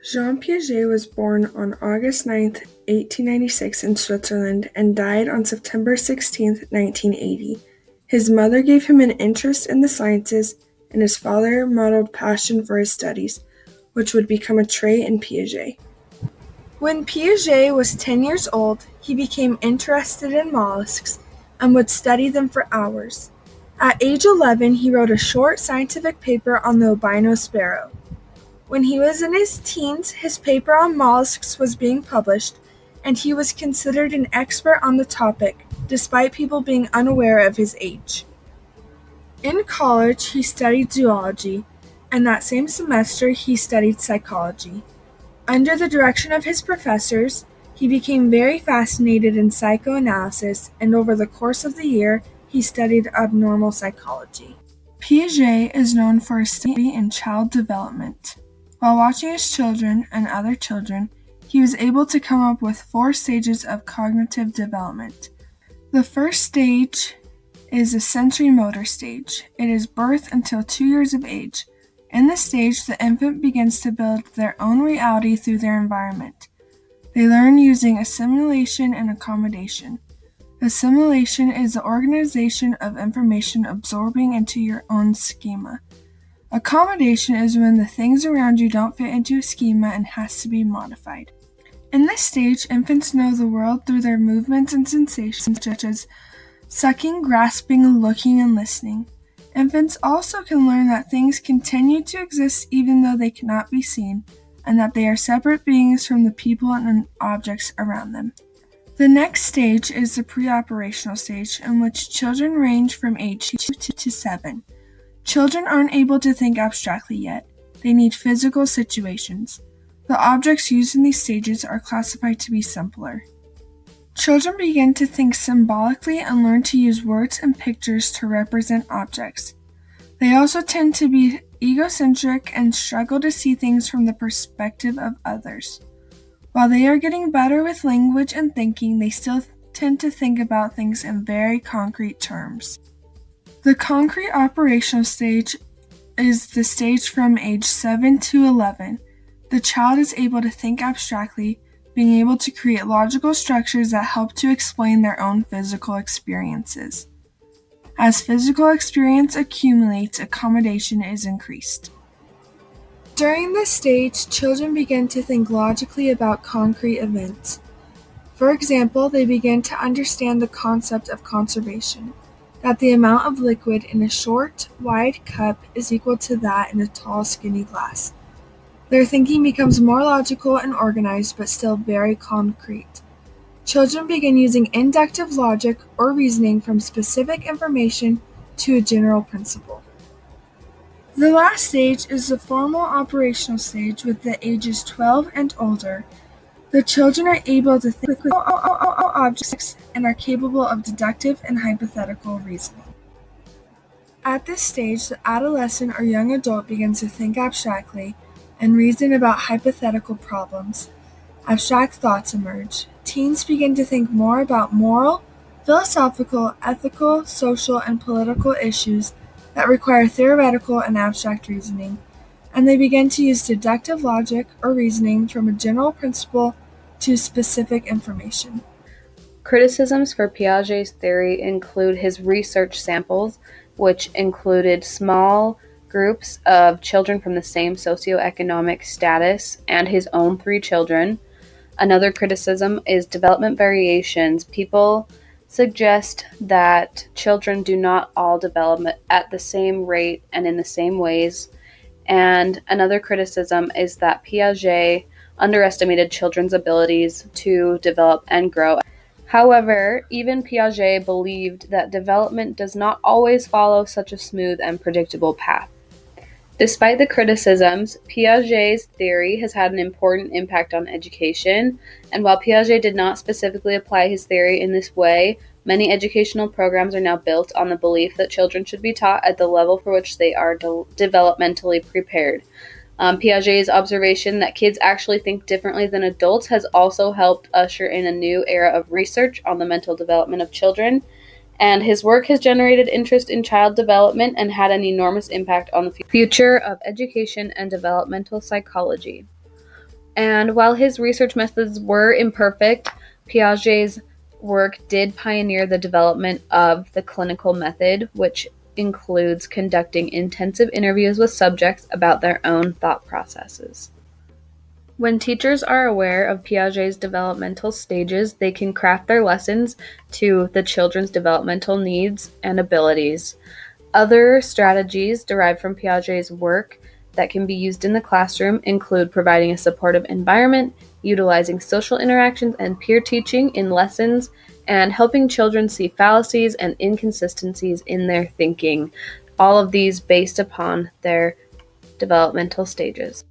Jean Piaget was born on August 9th, 1896 in Switzerland and died on September 16th, 1980. His mother gave him an interest in the sciences, and his father modeled passion for his studies, which would become a trait in Piaget. When Piaget was 10 years old, he became interested in mollusks and would study them for hours. At age 11, he wrote a short scientific paper on the albino sparrow. When he was in his teens, his paper on mollusks was being published, and he was considered an expert on the topic, despite people being unaware of his age. In college, he studied zoology, and that same semester he studied psychology. Under the direction of his professors, he became very fascinated in psychoanalysis, and over the course of the year, he studied abnormal psychology. Piaget is known for his study in child development. While watching his children and other children, he was able to come up with 4 stages of cognitive development. The first stage is a sensory motor stage. It is birth until 2 years of age. In this stage, the infant begins to build their own reality through their environment. They learn using assimilation and accommodation. Assimilation is the organization of information absorbing into your own schema. Accommodation is when the things around you don't fit into a schema and has to be modified. In this stage, infants know the world through their movements and sensations such as sucking, grasping, looking, and listening. Infants also can learn that things continue to exist even though they cannot be seen, and that they are separate beings from the people and objects around them. The next stage is the pre-operational stage, in which children range from age 2 to 7. Children aren't able to think abstractly yet. They need physical situations. The objects used in these stages are classified to be simpler. Children begin to think symbolically and learn to use words and pictures to represent objects. They also tend to be egocentric and struggle to see things from the perspective of others. While they are getting better with language and thinking, they still tend to think about things in very concrete terms. The concrete operational stage is the stage from age 7 to 11. The child is able to think abstractly, being able to create logical structures that help to explain their own physical experiences. As physical experience accumulates, accommodation is increased. During this stage, children begin to think logically about concrete events. For example, they begin to understand the concept of conservation, that the amount of liquid in a short, wide cup is equal to that in a tall, skinny glass. Their thinking becomes more logical and organized, but still very concrete. Children begin using inductive logic or reasoning from specific information to a general principle. The last stage is the formal operational stage with the ages 12 and older. The children are able to think with all objects and are capable of deductive and hypothetical reasoning. At this stage, the adolescent or young adult begins to think abstractly and reason about hypothetical problems. Abstract thoughts emerge. Teens begin to think more about moral, philosophical, ethical, social, and political issues that require theoretical and abstract reasoning, and they begin to use deductive logic or reasoning from a general principle to specific information. Criticisms for Piaget's theory include his research samples, which included small groups of children from the same socioeconomic status and his own 3 children. Another criticism is development variations. People suggest that children do not all develop at the same rate and in the same ways. And another criticism is that Piaget underestimated children's abilities to develop and grow. However, even Piaget believed that development does not always follow such a smooth and predictable path. Despite the criticisms, Piaget's theory has had an important impact on education, and while Piaget did not specifically apply his theory in this way, many educational programs are now built on the belief that children should be taught at the level for which they are developmentally prepared. Piaget's observation that kids actually think differently than adults has also helped usher in a new era of research on the mental development of children, and his work has generated interest in child development and had an enormous impact on the future of education and developmental psychology. And while his research methods were imperfect, Piaget's work did pioneer the development of the clinical method, which includes conducting intensive interviews with subjects about their own thought processes. When teachers are aware of Piaget's developmental stages, they can craft their lessons to the children's developmental needs and abilities. Other strategies derived from Piaget's work that can be used in the classroom include providing a supportive environment, utilizing social interactions and peer teaching in lessons, and helping children see fallacies and inconsistencies in their thinking, all of these based upon their developmental stages.